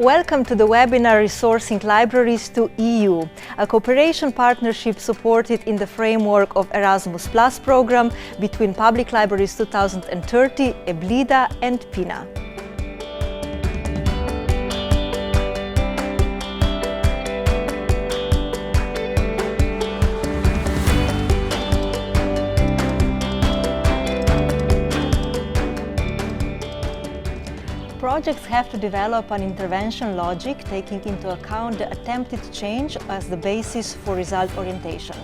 Welcome to the webinar Resourcing Libraries to EU, a cooperation partnership supported in the framework of Erasmus Plus program between Public Libraries 2030, EBLIDA and PiNA. Projects have to develop an intervention logic taking into account the attempted change as the basis for result orientation.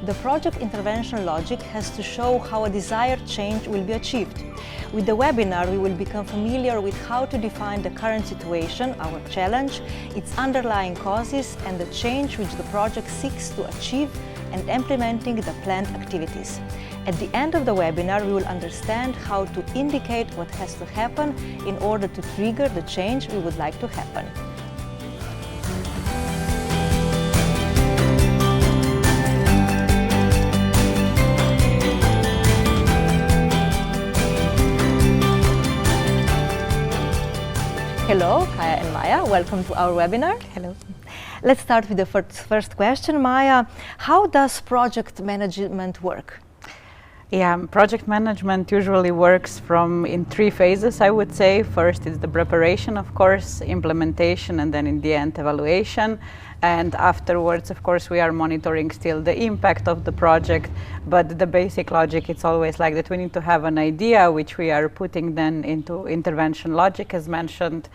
The project intervention logic has to show how a desired change will be achieved. With the webinar, we will become familiar with how to define the current situation, our challenge, its underlying causes, and the change which the project seeks to achieve, and implementing the planned activities. At the end of the webinar, we will understand how to indicate what has to happen in order to trigger the change we would like to happen. Hello, Kaya and Maya. Welcome to our webinar. Hello. Let's start with the first question. Maya, how does project management work? Yeah, project management usually works in three phases, I would say. First is the preparation, of course, implementation, and then in the end, evaluation. And afterwards, of course, we are monitoring still the impact of the project, but the basic logic, it's always like that we need to have an idea, which we are putting then into intervention logic, as mentioned.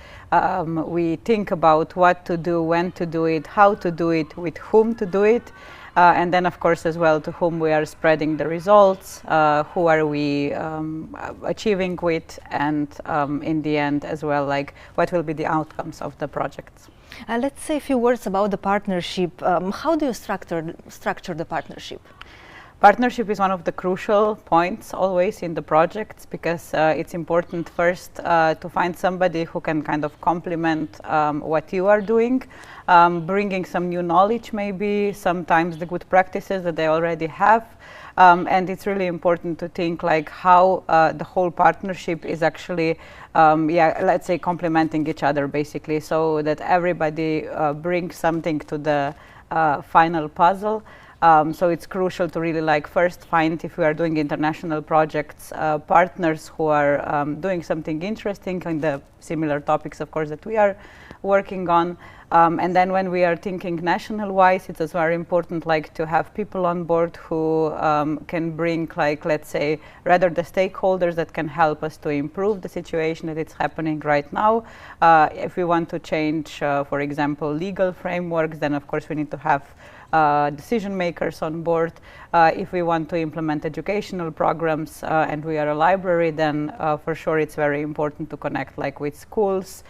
We think about what to do, when to do it, how to do it, with whom to do it. And then, of course, as well, to whom we are spreading the results, who are we achieving with, and in the end, as well, like what will be the outcomes of the projects. Let's say a few words about the partnership. How do you structure the partnership? Partnership is one of the crucial points always in the projects, because it's important first to find somebody who can kind of complement what you are doing, bringing some new knowledge, maybe sometimes the good practices that they already have. And it's really important to think like how the whole partnership is actually, let's say, complementing each other basically, so that everybody brings something to the final puzzle. So it's crucial to really first find, if we are doing international projects, partners who are doing something interesting on the similar topics, of course, that we are working on. And then when we are thinking national-wise, it's very important to have people on board who can bring, let's say, rather the stakeholders that can help us to improve the situation that it's happening right now. If we want to change, for example, legal frameworks, then of course we need to have decision makers on board. If we want to implement educational programs and we are a library, then for sure it's very important to connect with schools,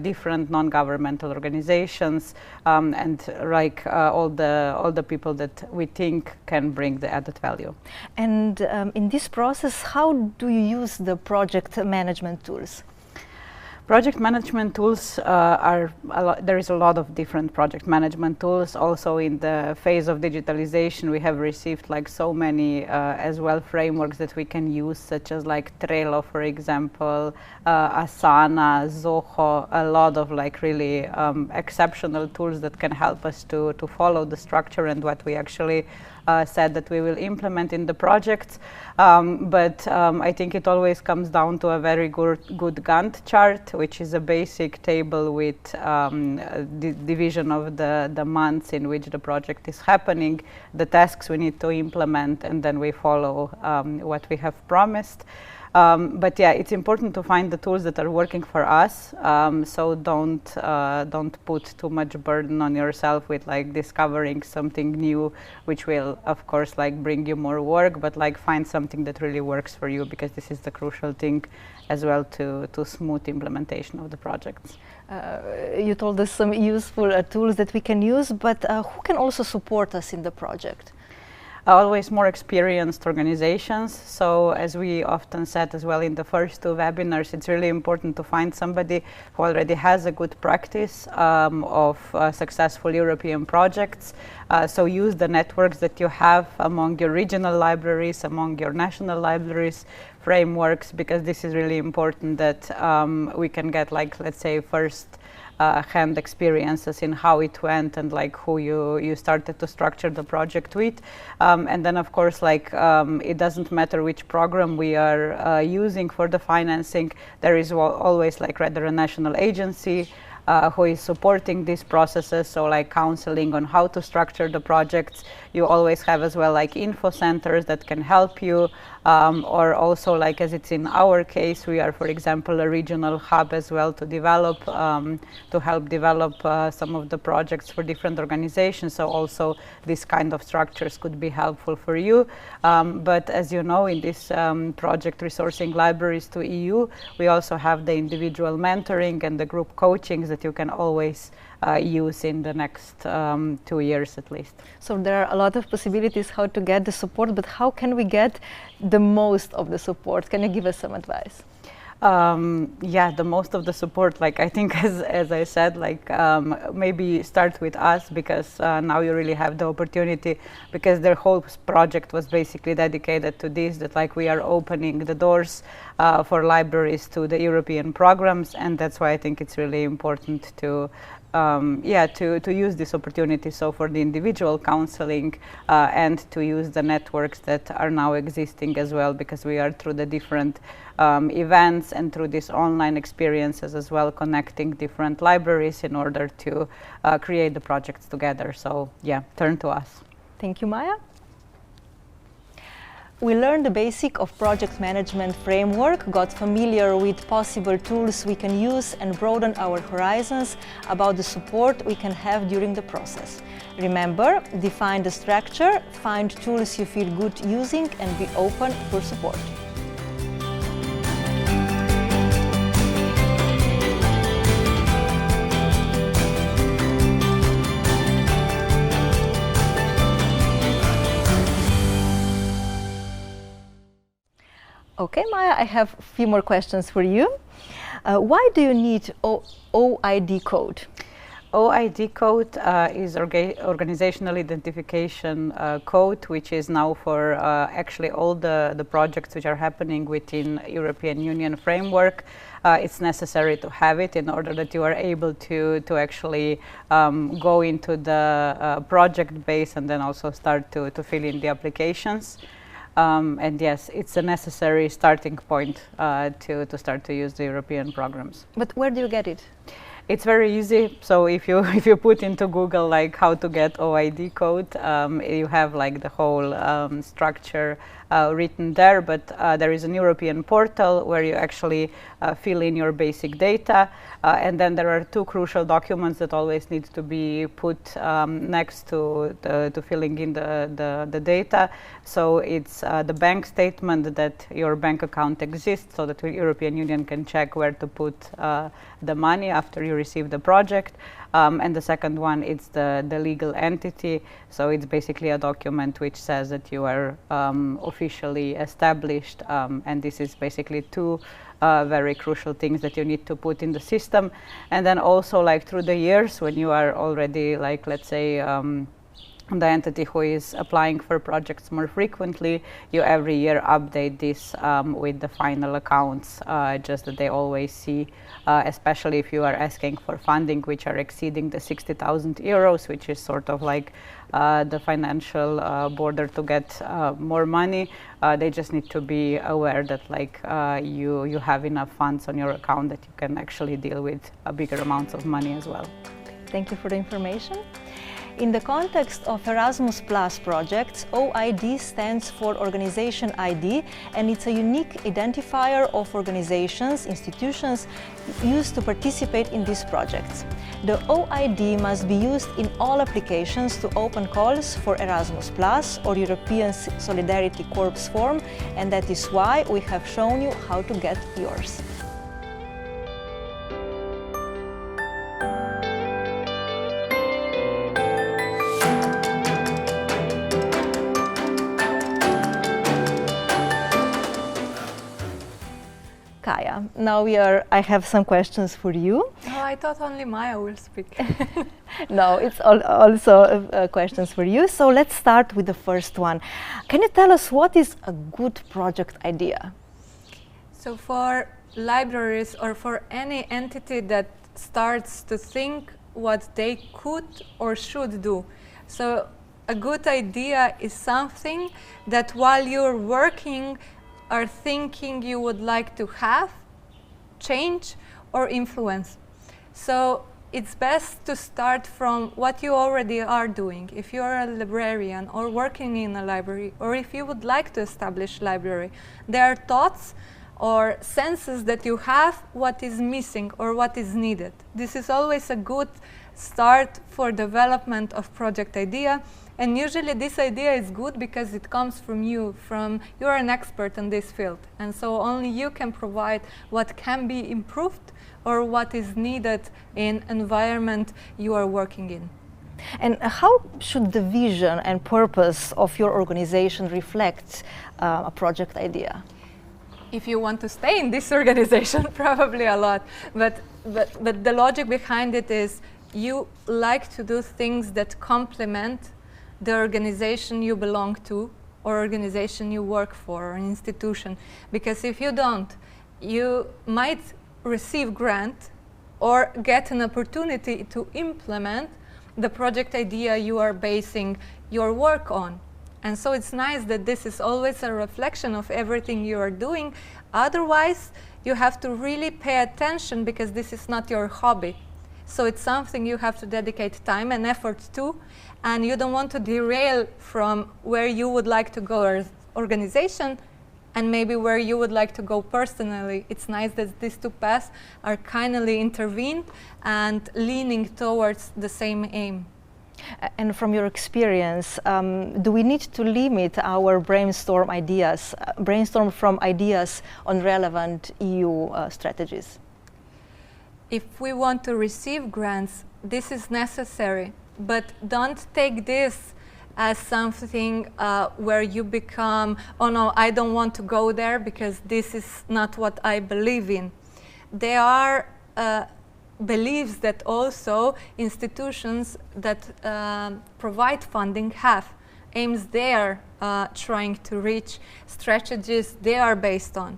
different non-governmental organizations, and all the people that we think can bring the added value. And in this process, how do you use the project management tools? Project management tools there is a lot of different project management tools. Also in the phase of digitalization, we have received so many as well frameworks that we can use, such as Trello, for example, Asana, Zoho, a lot of really exceptional tools that can help us to follow the structure and what we actually said that we will implement in the projects. But I think it always comes down to a very good Gantt chart, which is a basic table with the division of the months in which the project is happening, the tasks we need to implement, and then we follow what we have promised. But yeah, it's important to find the tools that are working for us. So don't put too much burden on yourself with discovering something new, which will of course bring you more work. But find something that really works for you, because this is the crucial thing as well to smooth implementation of the projects. You told us some useful tools that we can use, but who can also support us in the project? Always more experienced organizations. So as we often said as well in the first two webinars, it's really important to find somebody who already has a good practice of successful European projects. So use the networks that you have among your regional libraries, among your national libraries, frameworks, because this is really important that we can get let's say first hand experiences in how it went and like who you started to structure the project with. And then of course, like it doesn't matter which program we are using for the financing, there is always like rather a national agency who is supporting these processes, so like counseling on how to structure the projects. You always have as well like info centers that can help you, or also like as it's in our case, we are for example a regional hub as well to develop, to help develop some of the projects for different organizations, so also this kind of structures could be helpful for you. But as you know, in this project Resourcing Libraries to EU, we also have the individual mentoring and the group coachings that you can always use in the next 2 years at least. So there are a lot of possibilities how to get the support, but how can we get the most of the support? Can you give us some advice? Yeah, the most of the support, like I think as I said, like maybe start with us, because now you really have the opportunity, because their whole project was basically dedicated to this, that like we are opening the doors for libraries to the European programs, and that's why I think it's really important to to use this opportunity, so for the individual counseling and to use the networks that are now existing as well, because we are through the different events and through these online experiences as well, connecting different libraries in order to create the projects together. So yeah, turn to us. Thank you, Maya. We learned the basic of project management framework, got familiar with possible tools we can use, and broaden our horizons about the support we can have during the process. Remember, define the structure, find tools you feel good using, and be open for support. Okay, Maya, I have a few more questions for you. Why do you need OID code? OID code is organizational identification code, which is now for actually all the projects which are happening within European Union framework. It's necessary to have it in order that you are able to actually go into the project base and then also start to fill in the applications. And yes, it's a necessary starting point to start to use the European programs. But where do you get it? It's very easy. So if you put into Google like how to get OID code, you have like the whole structure written there. But there is an European portal where you actually fill in your basic data, and then there are two crucial documents that always need to be put next to filling in the data. So it's the bank statement that your bank account exists, so that the European Union can check where to put the money after you receive the project. And the second one is the legal entity. So it's basically a document which says that you are officially established, and this is basically two very crucial things that you need to put in the system. And then also like through the years, when you are already like, let's say, the entity who is applying for projects more frequently, you every year update this with the final accounts, just that they always see, especially if you are asking for funding which are exceeding the 60,000 euros, which is sort of like the financial border to get more money. They just need to be aware that like you have enough funds on your account that you can actually deal with bigger amounts of money as well. Thank you for the information. In the context of Erasmus Plus projects, OID stands for Organization ID, and it's a unique identifier of organizations, institutions used to participate in these projects. The OID must be used in all applications to open calls for Erasmus Plus or European Solidarity Corps form, and that is why we have shown you how to get yours. Kaya, now I have some questions for you. Oh, I thought only Maya will speak. No, it's also questions for you. So let's start with the first one. Can you tell us what is a good project idea? So for libraries or for any entity that starts to think what they could or should do. So a good idea is something that while you're working are thinking you would like to have, change, or influence. So it's best to start from what you already are doing. If you're a librarian or working in a library, or if you would like to establish library, there are thoughts or senses that you have what is missing or what is needed. This is always a good start for development of project idea. And usually this idea is good because it comes from you, you're an expert in this field. And so only you can provide what can be improved or what is needed in environment you are working in. And how should the vision and purpose of your organization reflect a project idea? If you want to stay in this organization, probably a lot. But the logic behind it is you like to do things that complement the organization you belong to or organization you work for or an institution. Because if you don't, you might receive grant or get an opportunity to implement the project idea you are basing your work on. And so it's nice that this is always a reflection of everything you are doing. Otherwise, you have to really pay attention because this is not your hobby. So it's something you have to dedicate time and effort to, and you don't want to derail from where you would like to go as organization and maybe where you would like to go personally. It's nice that these two paths are kindly intervened and leaning towards the same aim. And from your experience, do we need to limit our brainstorm from ideas on relevant EU strategies? If we want to receive grants, this is necessary, but don't take this as something where you become, oh no, I don't want to go there because this is not what I believe in. There are beliefs that also institutions that provide funding have, aims they are trying to reach, strategies they are based on.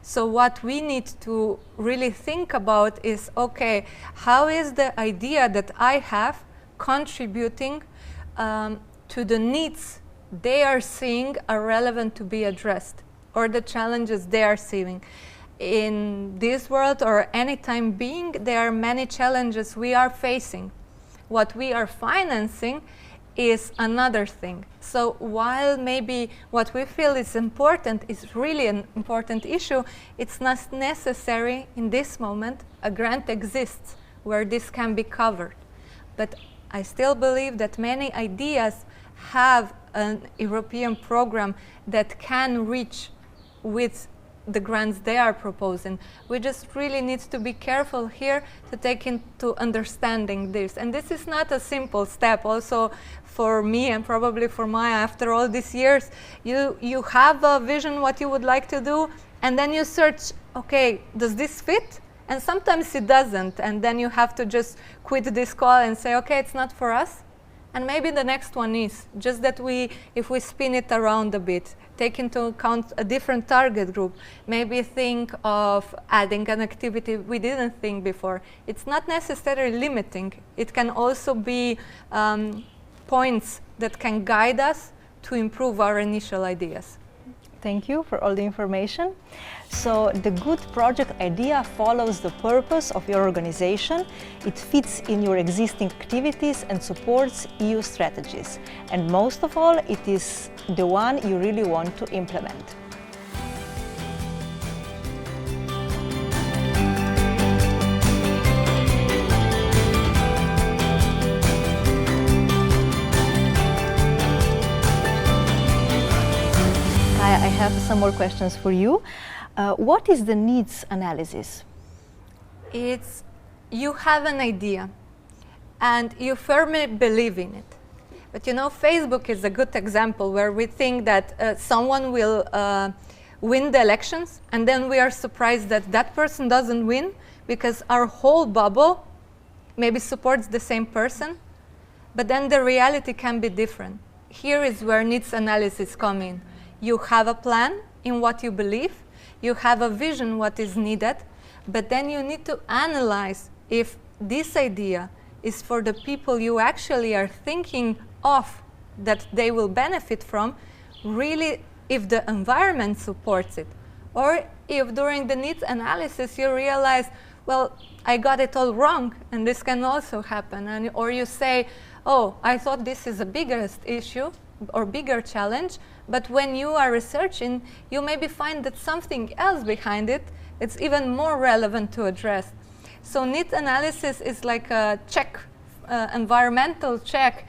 So what we need to really think about is, okay, how is the idea that I have contributing to the needs they are seeing are relevant to be addressed, or the challenges they are seeing. In this world or any time being, there are many challenges we are facing. What we are financing is another thing. So while maybe what we feel is important is really an important issue, it's not necessary in this moment a grant exists where this can be covered. But I still believe that many ideas have an European program that can reach with the grants they are proposing. We just really need to be careful here to take into understanding this. And this is not a simple step. Also for me and probably for Maya, after all these years, you have a vision what you would like to do, and then you search, okay, does this fit? And sometimes it doesn't, and then you have to just quit this call and say, okay, it's not for us. And maybe the next one is, just that if we spin it around a bit, take into account a different target group, maybe think of adding an activity we didn't think before. It's not necessarily limiting. It can also be points that can guide us to improve our initial ideas. Thank you for all the information. So the good project idea follows the purpose of your organization. It fits in your existing activities and supports EU strategies. And most of all, it is the one you really want to implement. I have some more questions for you. What is the needs analysis? It's you have an idea and you firmly believe in it. But you know, Facebook is a good example where we think that someone will win the elections, and then we are surprised that that person doesn't win because our whole bubble maybe supports the same person, but then the reality can be different. Here is where needs analysis come in. You have a plan in what you believe, you have a vision what is needed, but then you need to analyze if this idea is for the people you actually are thinking of that they will benefit from, really if the environment supports it. Or if during the needs analysis you realize, well, I got it all wrong, and this can also happen. And, or you say, oh, I thought this is the biggest issue or bigger challenge, but when you are researching, you maybe find that something else behind it, it's even more relevant to address. So needs analysis is like a check, environmental check,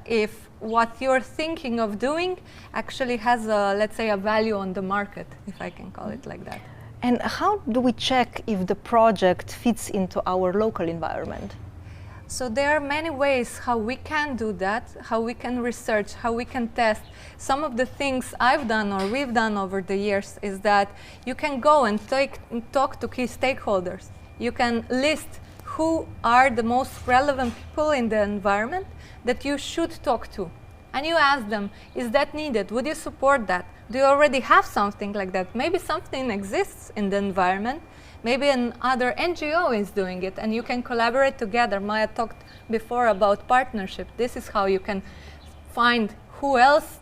if what you're thinking of doing actually has a, let's say, a value on the market, if I can call it like that. And how do we check if the project fits into our local environment? So there are many ways how we can do that, how we can research, how we can test. Some of the things I've done or we've done over the years is that you can go and talk to key stakeholders. You can list who are the most relevant people in the environment that you should talk to. And you ask them, is that needed? Would you support that? Do you already have something like that? Maybe something exists in the environment. Maybe another NGO is doing it, and you can collaborate together. Maya talked before about partnership. This is how you can find who else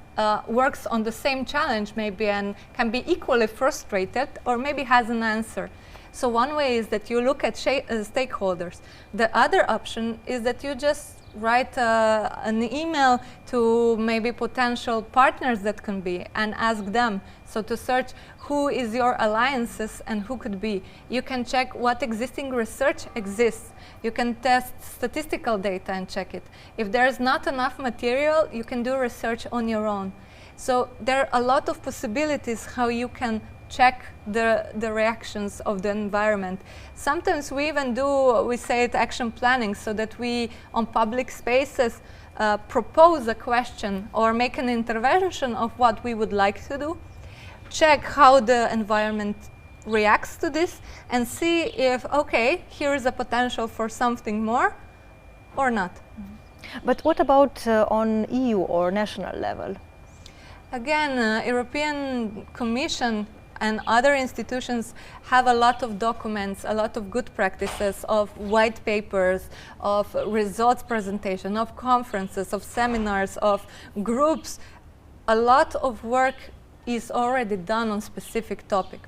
works on the same challenge maybe and can be equally frustrated or maybe has an answer. So one way is that you look at stakeholders. The other option is that you just write an email to maybe potential partners that can be and ask them. So to search who is your alliances and who could be. You can check what existing research exists. You can test statistical data and check it. If there's not enough material, you can do research on your own. So there are a lot of possibilities how you can check the reactions of the environment. Sometimes we even we say it action planning, so that we, on public spaces, propose a question or make an intervention of what we would like to do, check how the environment reacts to this, and see if, okay, here is a potential for something more or not. But what about on EU or national level? Again, European Commission and other institutions have a lot of documents, a lot of good practices of white papers, of results presentation, of conferences, of seminars, of groups. A lot of work is already done on specific topic.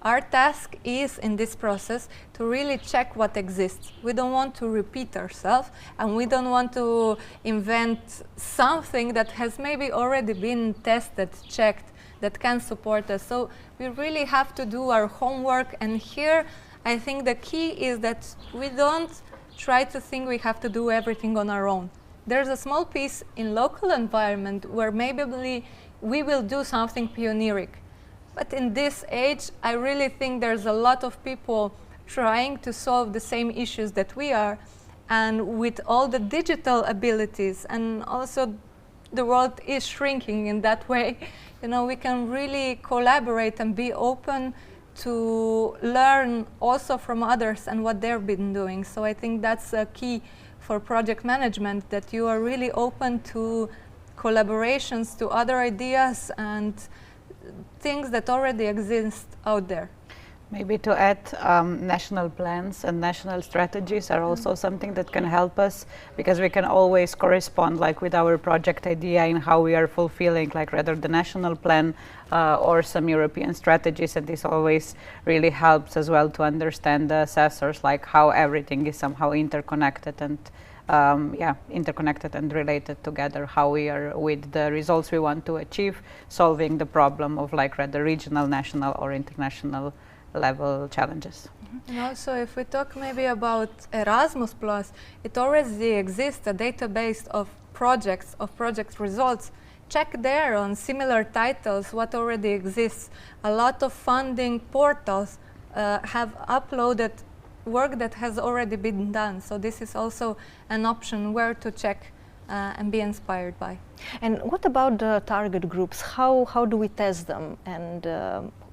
Our task is in this process to really check what exists. We don't want to repeat ourselves, and we don't want to invent something that has maybe already been tested, checked, that can support us. So we really have to do our homework, and here I think the key is that we don't try to think we have to do everything on our own. There's a small piece in local environment where maybe we will do something pioneering. But in this age, I really think there's a lot of people trying to solve the same issues that we are, and with all the digital abilities, and also the world is shrinking in that way, you know, we can really collaborate and be open to learn also from others and what they've been doing. So I think that's a key for project management, that you are really open to collaborations, to other ideas and things that already exist out there. Maybe to add, national plans and national strategies are also something that can help us, because we can always correspond like with our project idea in how we are fulfilling like rather the national plan or some European strategies, and this always really helps as well to understand the assessors, like how everything is somehow interconnected and interconnected and related together, how we are with the results we want to achieve, solving the problem of like rather regional, national or international level challenges. And also, if we talk maybe about Erasmus+, it already exists a database of project results. Check there on similar titles what already exists. A lot of funding portals have uploaded work that has already been done. So this is also an option where to check and be inspired by. And what about the target groups? How do we test them, and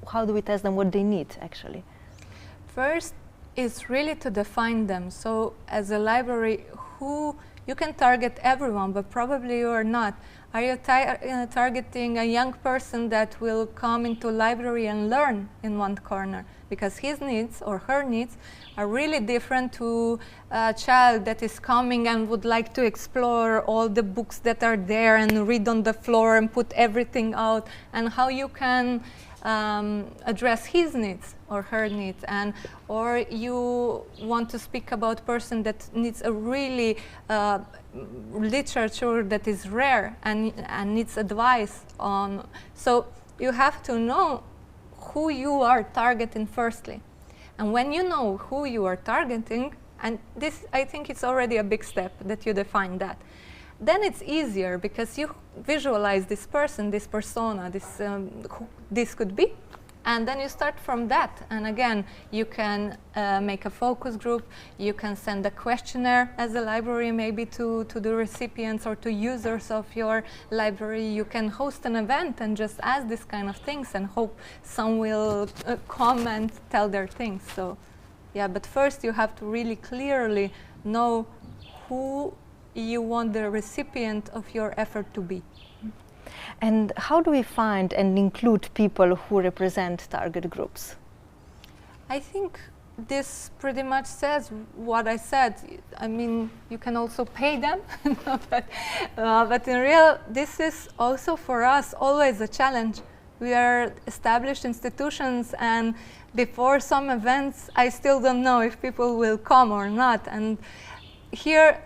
how do we test them what they need actually? First is really to define them. So as a library, you can target everyone, but probably you are not. Are you targeting a young person that will come into library and learn in one corner? Because his needs or her needs are really different to a child that is coming and would like to explore all the books that are there and read on the floor and put everything out, and how you can address his needs or her needs. And or you want to speak about person that needs a really literature that is rare and needs advice on. So you have to know who you are targeting firstly. And when you know who you are targeting, and this, I think it's already a big step that you define that, then it's easier because you visualize this person, this persona, who this could be, and then you start from that. And again, you can make a focus group, you can send a questionnaire as a library maybe to the recipients or to users of your library. You can host an event and just ask this kind of things and hope some will come and tell their things. So yeah, but first you have to really clearly know who you want the recipient of your effort to be. And how do we find and include people who represent target groups? I think this pretty much says what I said. I mean, you can also pay them, but in real, this is also for us always a challenge. We are established institutions, and before some events, I still don't know if people will come or not. And here,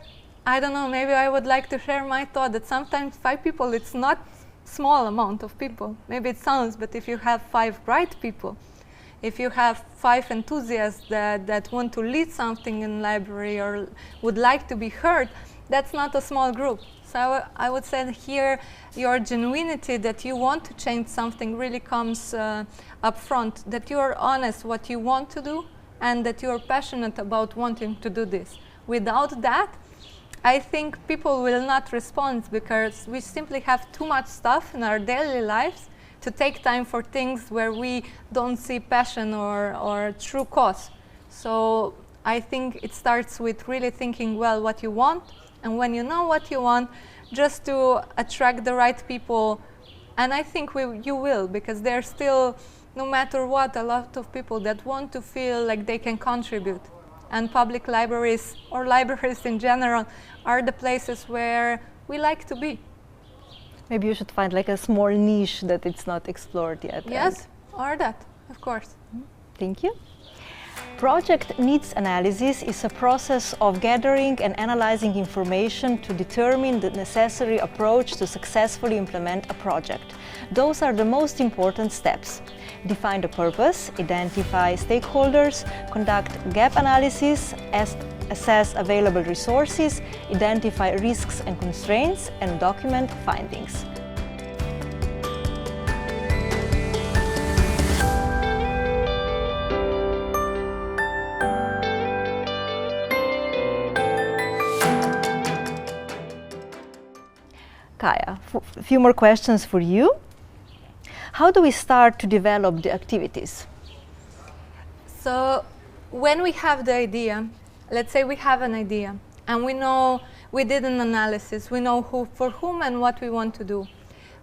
I don't know, maybe I would like to share my thought that sometimes 5 people, it's not small amount of people. Maybe it sounds, but if you have 5 bright people, if you have 5 enthusiasts that want to lead something in library or would like to be heard, that's not a small group. So I would say that here your genuinity that you want to change something really comes up front, that you are honest what you want to do and that you are passionate about wanting to do this. Without that, I think people will not respond because we simply have too much stuff in our daily lives to take time for things where we don't see passion or true cause. So I think it starts with really thinking well what you want, and when you know what you want, just to attract the right people. And I think you will, because there's still, no matter what, a lot of people that want to feel like they can contribute. And public libraries, or libraries in general, are the places where we like to be. Maybe you should find like a small niche that it's not explored yet. Yes, or that, of course. Thank you. Project needs analysis is a process of gathering and analyzing information to determine the necessary approach to successfully implement a project. Those are the most important steps. Define the purpose, identify stakeholders, conduct gap analysis, assess available resources, identify risks and constraints, and document findings. Kaya, a few more questions for you. How do we start to develop the activities? So when we have the idea, let's say we have an idea and we know we did an analysis, we know for whom and what we want to do.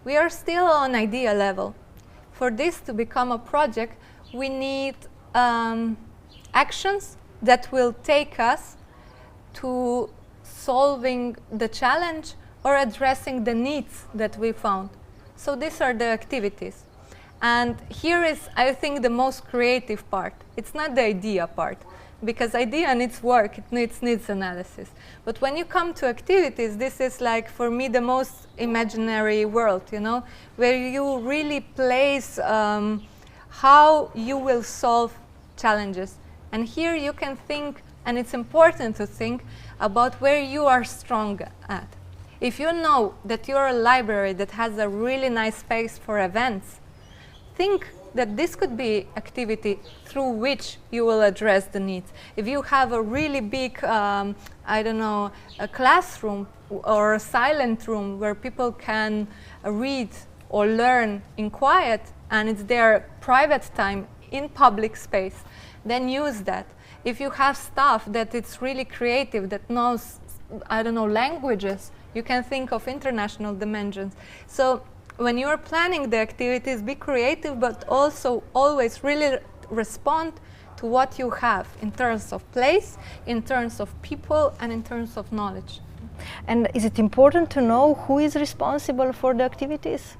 We are still on idea level. For this to become a project, we need actions that will take us to solving the challenge or addressing the needs that we found. So these are the activities. And here is, I think, the most creative part. It's not the idea part, because idea needs work, it needs analysis. But when you come to activities, this is like, for me, the most imaginary world, you know, where you really place how you will solve challenges. And here you can think, and it's important to think about where you are strong at. If you know that you're a library that has a really nice space for events, think that this could be activity through which you will address the needs. If you have a really big, I don't know, a classroom or a silent room where people can read or learn in quiet, and it's their private time in public space, then use that. If you have staff that it's really creative, that knows I don't know, languages. You can think of international dimensions. So when you are planning the activities, be creative, but also always really respond to what you have in terms of place, in terms of people, and in terms of knowledge. And is it important to know who is responsible for the activities?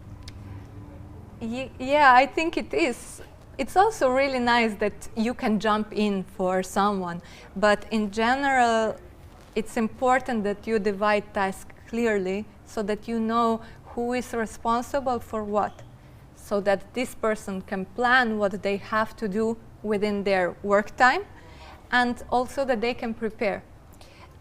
Yeah, I think it is. It's also really nice that you can jump in for someone, but in general, it's important that you divide tasks clearly so that you know who is responsible for what, so that this person can plan what they have to do within their work time, and also that they can prepare.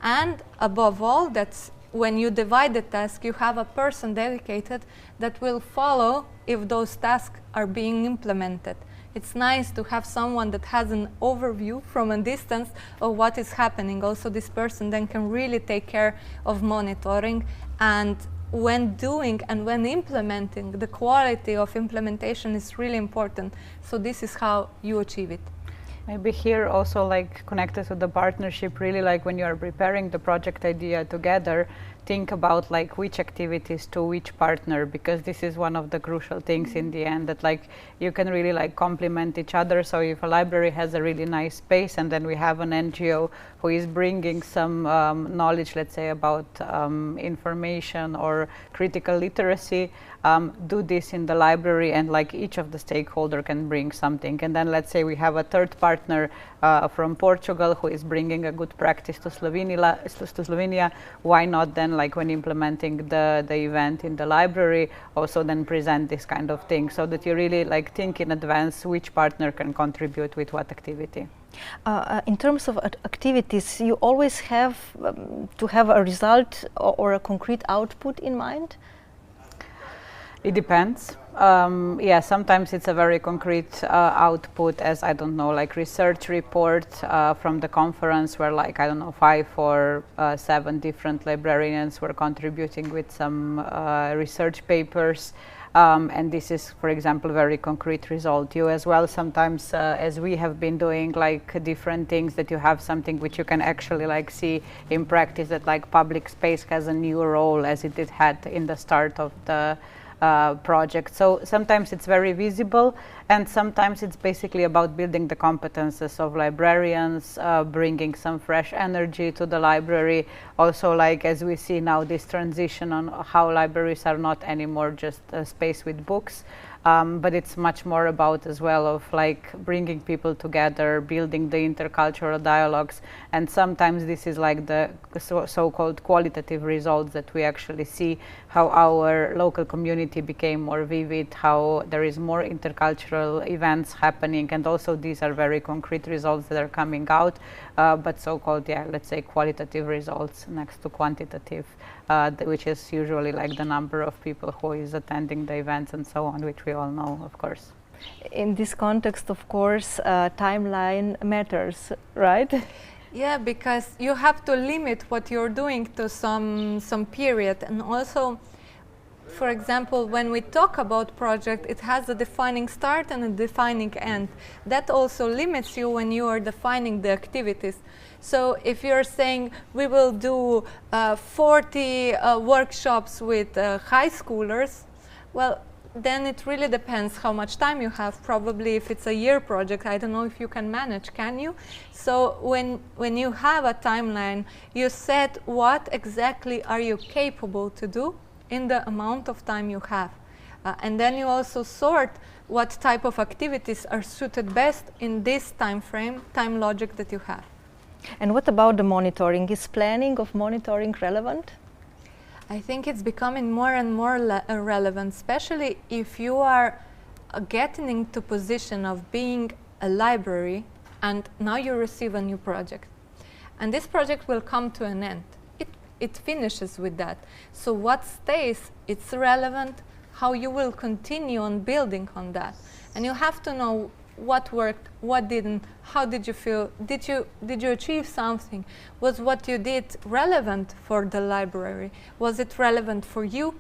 And above all, that's when you divide the task, you have a person dedicated that will follow if those tasks are being implemented. It's nice to have someone that has an overview from a distance of what is happening. Also, this person then can really take care of monitoring, and when doing and when implementing, the quality of implementation is really important. So this is how you achieve it. Maybe here also, like, connected to the partnership, really, like when you are preparing the project idea together, think about like which activities to which partner, because this is one of the crucial things in the end, that like you can really like complement each other. So if a library has a really nice space and then we have an NGO who is bringing some knowledge, let's say about information or critical literacy, do this in the library, and like each of the stakeholder can bring something. And then let's say we have a third partner from Portugal who is bringing a good practice to Slovenia. Why not then, like when implementing the event in the library, also then present this kind of thing, so that you really like think in advance which partner can contribute with what activity. In terms of activities, you always have to have a result or a concrete output in mind? It depends. Yeah, sometimes it's a very concrete output, as I don't know, like research report from the conference where like, I don't know, 5 or 7 different librarians were contributing with some research papers. And this is, for example, very concrete result. You as well sometimes, as we have been doing, like different things that you have something which you can actually like see in practice, that like public space has a new role as it did had in the start of the project. So sometimes it's very visible, and sometimes it's basically about building the competences of librarians, bringing some fresh energy to the library. Also, like as we see now, this transition on how libraries are not anymore just a space with books, but it's much more about as well of like bringing people together, building the intercultural dialogues, and sometimes this is like the so-called qualitative results that we actually see, how our local community became more vivid, how there is more intercultural events happening, and also these are very concrete results that are coming out, but so-called, yeah, let's say qualitative results next to quantitative, which is usually like the number of people who is attending the events and so on, which we all know, of course. In this context, of course, timeline matters, right? Yeah, because you have to limit what you're doing to some period. And also, for example, when we talk about project, it has a defining start and a defining end. That also limits you when you are defining the activities. So if you're saying we will do 40 workshops with high schoolers, well, then it really depends how much time you have. Probably if it's a year project, I don't know if you can manage, can you? So when you have a timeline, you set what exactly are you capable to do in the amount of time you have. And then you also sort what type of activities are suited best in this time frame, time logic that you have. And what about the monitoring? Is planning of monitoring relevant? I think it's becoming more and more relevant, especially if you are getting into position of being a library and now you receive a new project. And this project will come to an end. It finishes with that. So what stays, it's relevant, how you will continue on building on that. And you have to know what worked, what didn't, how did you feel, did you achieve something? Was what you did relevant for the library? Was it relevant for you?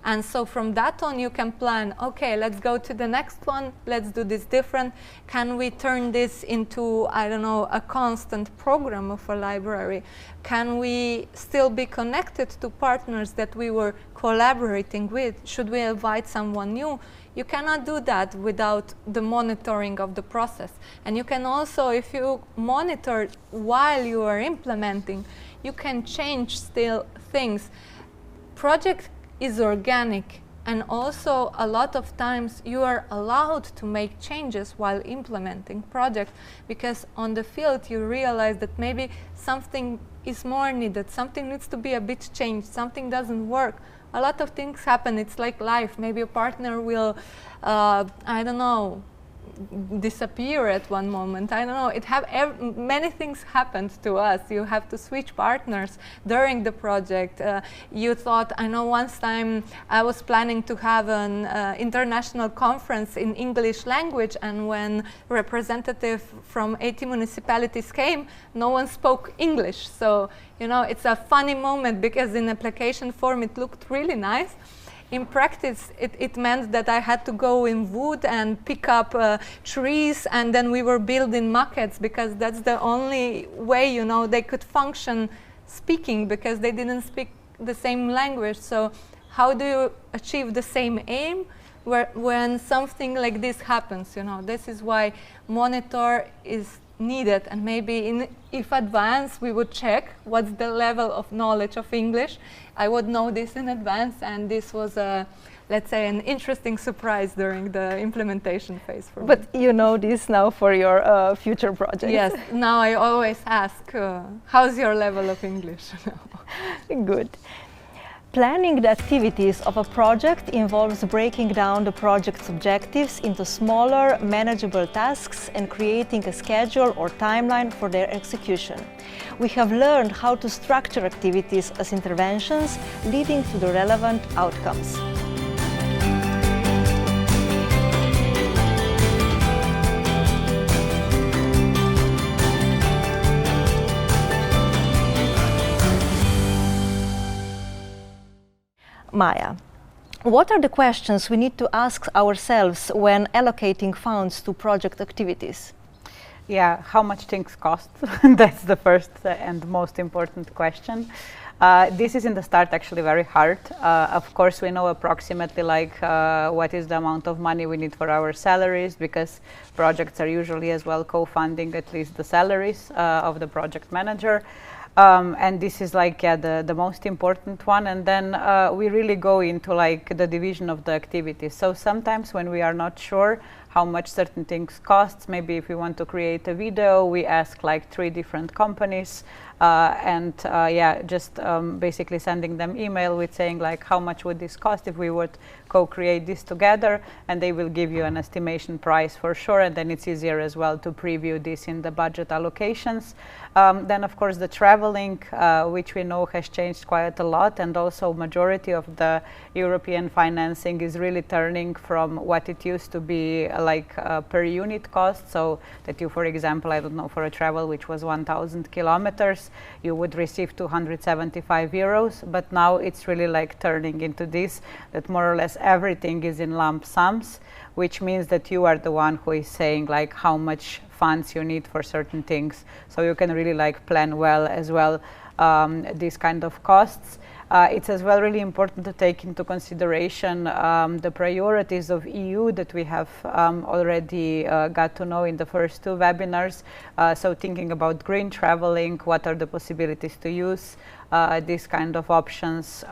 And so from that on you can plan, okay, let's go to the next one, let's do this different. Can we turn this into, I don't know, a constant program of a library? Can we still be connected to partners that we were collaborating with? Should we invite someone new? You cannot do that without the monitoring of the process. And you can also, if you monitor while you are implementing, you can change still things. Project is organic, and also a lot of times you are allowed to make changes while implementing project, because on the field you realize that maybe something is more needed, something needs to be a bit changed, something doesn't work. A lot of things happen. It's like life. Maybe a partner will, I don't know, disappear at one moment. I don't know. Many things happened to us. You have to switch partners during the project. You thought, I know once time I was planning to have an international conference in English language, and when representative from 80 municipalities came, no one spoke English. So, you know, it's a funny moment, because in application form it looked really nice. In practice, it meant that I had to go in wood and pick up trees, and then we were building maquettes, because that's the only way, you know, they could function speaking, because they didn't speak the same language. So how do you achieve the same aim when something like this happens? You know, this is why monitor is needed, and maybe if advanced we would check what's the level of knowledge of English. I would know this in advance, and this was let's say an interesting surprise during the implementation phase for me. But you know this now for your future projects. Yes, now I always ask, how's your level of English? Good. Planning the activities of a project involves breaking down the project's objectives into smaller, manageable tasks and creating a schedule or timeline for their execution. We have learned how to structure activities as interventions, leading to the relevant outcomes. Maya, what are the questions we need to ask ourselves when allocating funds to project activities? Yeah, how much things cost? That's the first and most important question. This is in the start actually very hard. Of course, we know approximately like what is the amount of money we need for our salaries, because projects are usually as well co-funding at least the salaries of the project manager. And this is like the most important one, and then we really go into like the division of the activities. So sometimes when we are not sure how much certain things costs, maybe if we want to create a video, we ask like 3 different companies, and yeah, just basically sending them email with saying like how much would this cost if we would co-create this together, and they will give you an estimation price for sure, and then it's easier as well to preview this in the budget allocations. Then of course the traveling, which we know has changed quite a lot, and also majority of the European financing is really turning from what it used to be like per unit cost, so that you, for example, I don't know, for a travel which was 1,000 kilometers, you would receive 275 euros, but now it's really like turning into this, that more or less everything is in lump sums, which means that you are the one who is saying like how much funds you need for certain things, so you can really like plan well as well these kind of costs. It's as well really important to take into consideration the priorities of EU that we have already got to know in the first 2 webinars. So thinking about green traveling, what are the possibilities to use these kind of options.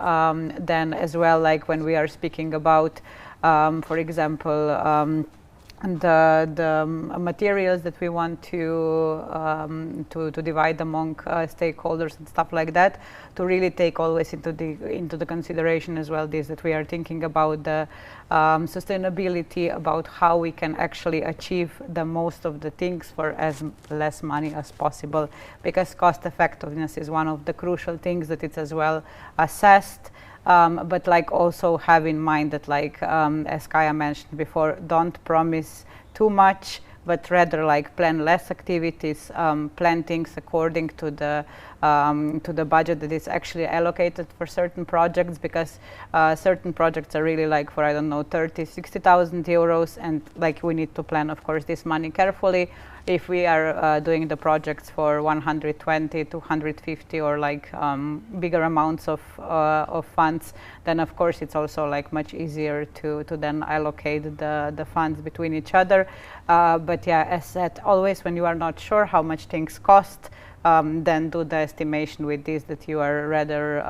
Then as well, like when we are speaking about, for example, the materials that we want to divide among stakeholders and stuff like that, to really take always into the consideration as well this, that we are thinking about the sustainability, about how we can actually achieve the most of the things for as less money as possible, because cost effectiveness is one of the crucial things that it's as well assessed. But like also have in mind that like as Kaya mentioned before, don't promise too much, but rather like plan less activities, plan things according to the to the budget that is actually allocated for certain projects, because certain projects are really like for, I don't know, 30,000–60,000 euros, and like we need to plan, of course, this money carefully. If we are doing the projects for 120, 250, or like bigger amounts of funds, then of course it's also like much easier to then allocate the funds between each other. But yeah, as said, always when you are not sure how much things cost, then do the estimation with this, that you are rather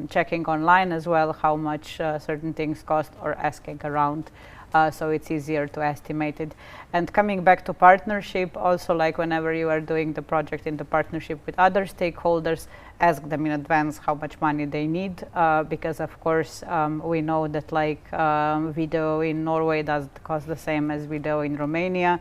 checking online as well how much certain things cost, or asking around. So it's easier to estimate it. And coming back to partnership, also like whenever you are doing the project in the partnership with other stakeholders, ask them in advance how much money they need, because of course we know that like video in Norway doesn't cost the same as video in Romania.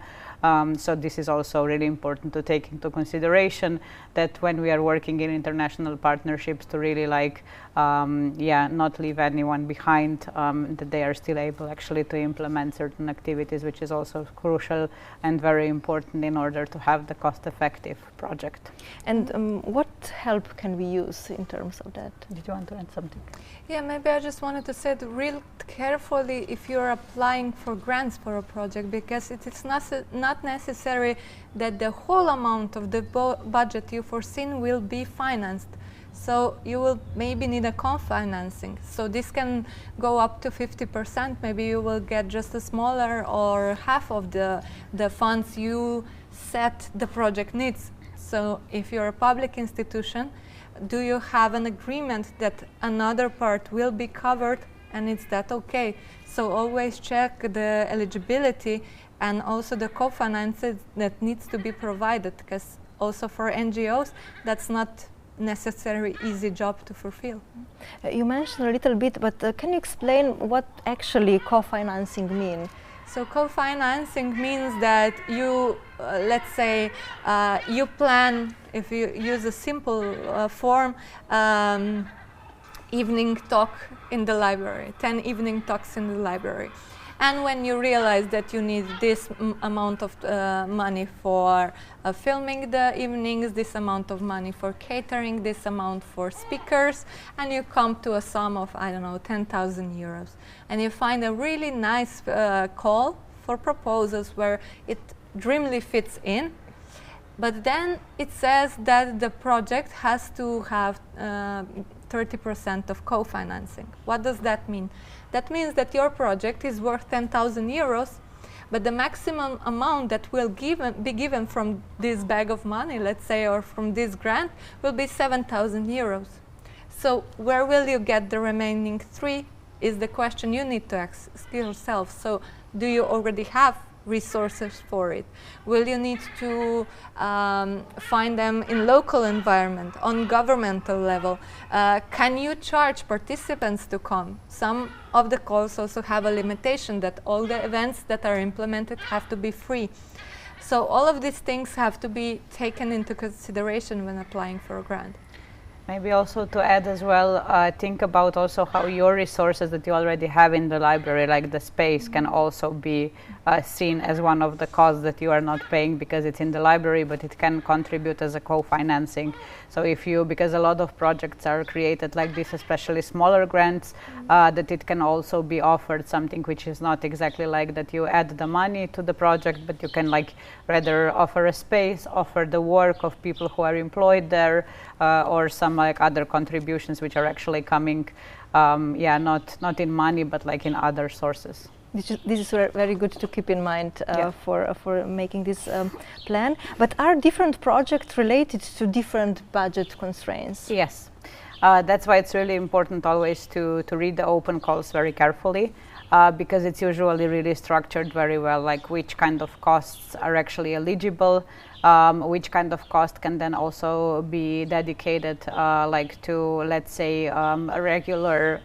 So this is also really important to take into consideration, that when we are working in international partnerships, to really like not leave anyone behind, that they are still able actually to implement certain activities, which is also crucial and very important in order to have the cost-effective project. And what help can we use in terms of that? Did you want to add something? Yeah, maybe I just wanted to say real carefully if you're applying for grants for a project, because it is not necessary that the whole amount of the budget you foreseen will be financed. So you will maybe need a co-financing. So this can go up to 50%. Maybe you will get just a smaller or half of the funds you set the project needs. So if you're a public institution, do you have an agreement that another part will be covered, and is that okay? So always check the eligibility and also the co-finances that needs to be provided, because also for NGOs that's not necessarily easy job to fulfill. You mentioned a little bit, but can you explain what actually co-financing means? So co-financing means that you, let's say, you plan, if you use a simple form, evening talk in the library, 10 evening talks in the library. And when you realize that you need this amount of money for filming the evenings, this amount of money for catering, this amount for speakers, and you come to a sum of, I don't know, 10,000 euros. And you find a really nice call for proposals where it dreamily fits in. But then it says that the project has to have 30% of co-financing. What does that mean? That means that your project is worth 10,000 euros, but the maximum amount that will be given from this bag of money, let's say, or from this grant, will be 7,000 euros. So where will you get the remaining 3 is the question you need to ask yourself. So do you already have resources for it? Will you need to find them in local environment, on governmental level? Can you charge participants to come? Some of the calls also have a limitation that all the events that are implemented have to be free. So all of these things have to be taken into consideration when applying for a grant. Maybe also to add as well, think about also how your resources that you already have in the library, like the space, can also be seen as one of the costs that you are not paying because it's in the library, but it can contribute as a co-financing. So if you, because a lot of projects are created like this, especially smaller grants, that it can also be offered something which is not exactly like that you add the money to the project, but you can like rather offer a space, offer the work of people who are employed there, or some like other contributions which are actually coming, not in money, but like in other sources. This is very good to keep in mind for making this plan. But are different projects related to different budget constraints? Yes, that's why it's really important always to read the open calls very carefully. Because it's usually really structured very well, like which kind of costs are actually eligible, which kind of cost can then also be dedicated like to, let's say, regular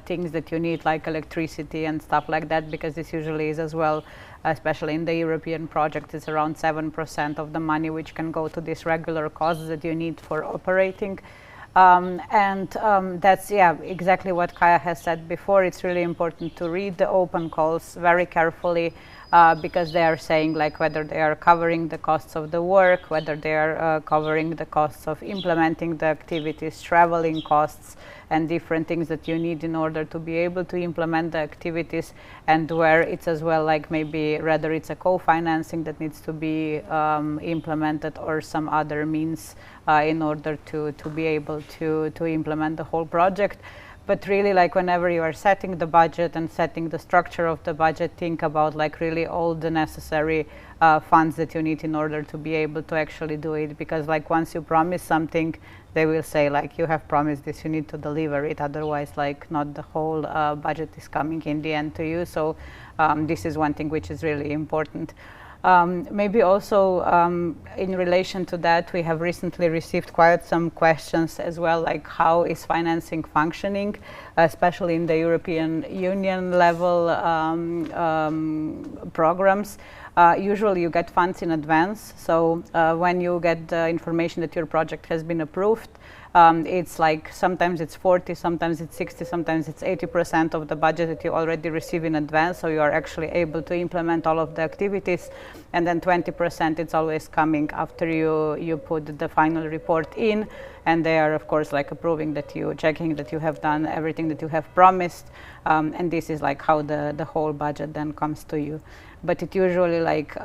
things that you need, like electricity and stuff like that, because this usually is as well, especially in the European project, it's around 7% of the money which can go to these regular costs that you need for operating. That's exactly what Kaya has said before. It's really important to read the open calls very carefully, because they are saying like whether they are covering the costs of the work, whether they are covering the costs of implementing the activities, traveling costs, and different things that you need in order to be able to implement the activities, and where it's as well like maybe rather it's a co-financing that needs to be implemented or some other means in order to be able to implement the whole project. But really, like whenever you are setting the budget and setting the structure of the budget, think about like really all the necessary funds that you need in order to be able to actually do it. Because like once you promise something, they will say like you have promised this, you need to deliver it. Otherwise, like not the whole budget is coming in the end to you. So this is one thing which is really important. Maybe also in relation to that, we have recently received quite some questions as well, like how is financing functioning, especially in the European Union level programs. Usually you get funds in advance, so when you get the information that your project has been approved, it's like sometimes it's 40, sometimes it's 60, sometimes it's 80% of the budget that you already receive in advance, so you are actually able to implement all of the activities, and then 20% it's always coming after you put the final report in, and they are of course like approving that checking that you have done everything that you have promised, and this is like how the whole budget then comes to you. But it usually like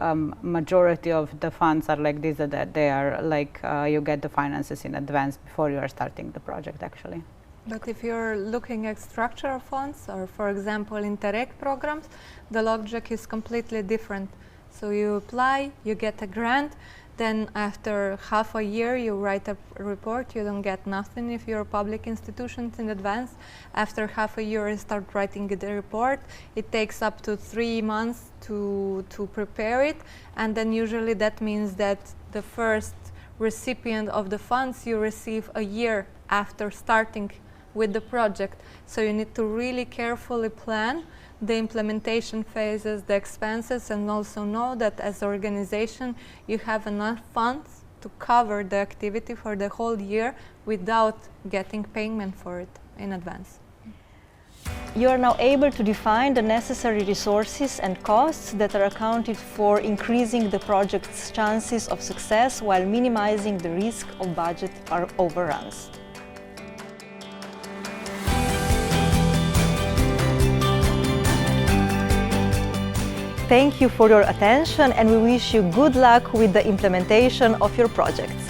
majority of the funds are like this, that they are like you get the finances in advance before you are starting the project actually. But if you're looking at structural funds or for example Interreg programs, the logic is completely different. So you apply, you get a grant, then after half a year you write a report, you don't get nothing if you're public institutions in advance. After half a year you start writing the report. It takes up to 3 months to prepare it, and then usually that means that the first recipient of the funds you receive a year after starting with the project. So you need to really carefully plan the implementation phases, the expenses, and also know that as an organization you have enough funds to cover the activity for the whole year without getting payment for it in advance. You are now able to define the necessary resources and costs that are accounted for, increasing the project's chances of success while minimizing the risk of budget overruns. Thank you for your attention, and we wish you good luck with the implementation of your projects.